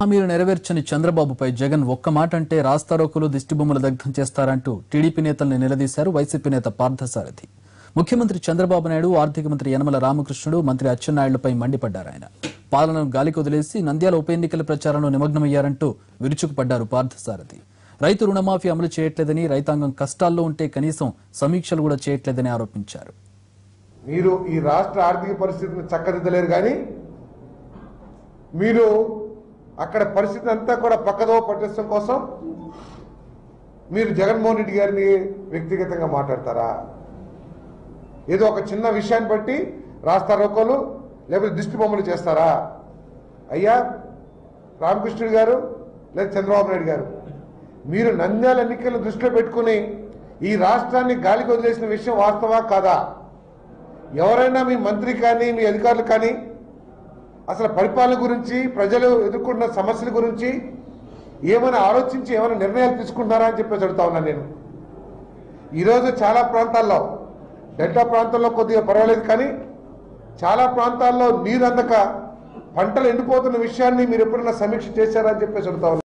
హామీలు నెరవేర్చని చంద్రబాబుపై జగన్ ఒక్క మాట అంటే రాస్తారోకులు దిష్టిబొమ్మలు దగ్ధం చేస్తారంటూ టీడీపీ నేతల్ని నిలదీశారు వైసీపీ నేత పార్థసారథి. ముఖ్యమంత్రి చంద్రబాబు నాయుడు, ఆర్థిక మంత్రి యనమల రామకృష్ణుడు, మంత్రి అచ్చెన్నాయుడులపై మండిపడ్డారు. ఆయన పాలనను గాలికి వదిలేసి నంద్యాల ఉప ఎన్నికల ప్రచారంలో నిమగ్నమయ్యారంటూ విరుచుకుపడ్డారు పార్థసారథి. రైతు రుణమాఫీ అమలు చేయట్లేదని, రైతాంగం కష్టాల్లో ఉంటే కనీసం సమీక్షలు కూడా చేయట్లేదని ఆరోపించారు. మీరు ఈ రాష్ట్ర ఆర్థిక పరిస్థితిని చక్కదిద్దలేరు కానీ మీరు అక్కడ పరిస్థితి అంతా కూడా పక్కదో పట్టించడం కోసం మీరు జగన్మోహన్ రెడ్డి గారిని వ్యక్తిగతంగా మాట్లాడతారా? ఏదో ఒక చిన్న విషయాన్ని బట్టి రాస్తారోకోలు లేకపోతే దిష్టి బొమ్మలు చేస్తారా? అయ్యా రామకృష్ణుడు గారు లేదా చంద్రబాబు నాయుడు గారు, మీరు నంద్యాల ఎన్నికలను దృష్టిలో పెట్టుకుని ఈ రాష్ట్రాన్ని గాలికి వదిలేసిన విషయం వాస్తవా కాదా? ఎవరైనా మీ మంత్రి కానీ మీ అధికారులు కానీ అసలు పరిపాలన గురించి, ప్రజలు ఎదుర్కొన్న సమస్యల గురించి ఏమైనా ఆలోచించి ఏమైనా నిర్ణయాలు తీసుకుంటున్నారా అని చెప్పేసి అడుగుతా ఉన్నాను నేను. ఈరోజు చాలా ప్రాంతాల్లో, డెల్టా ప్రాంతంలో కొద్దిగా పర్వాలేదు కానీ చాలా ప్రాంతాల్లో నీరు అందక పంటలు ఎండిపోతున్న విషయాన్ని మీరు ఎప్పుడైనా సమీక్ష చేశారా అని చెప్పేసి అడుగుతా ఉన్నాను.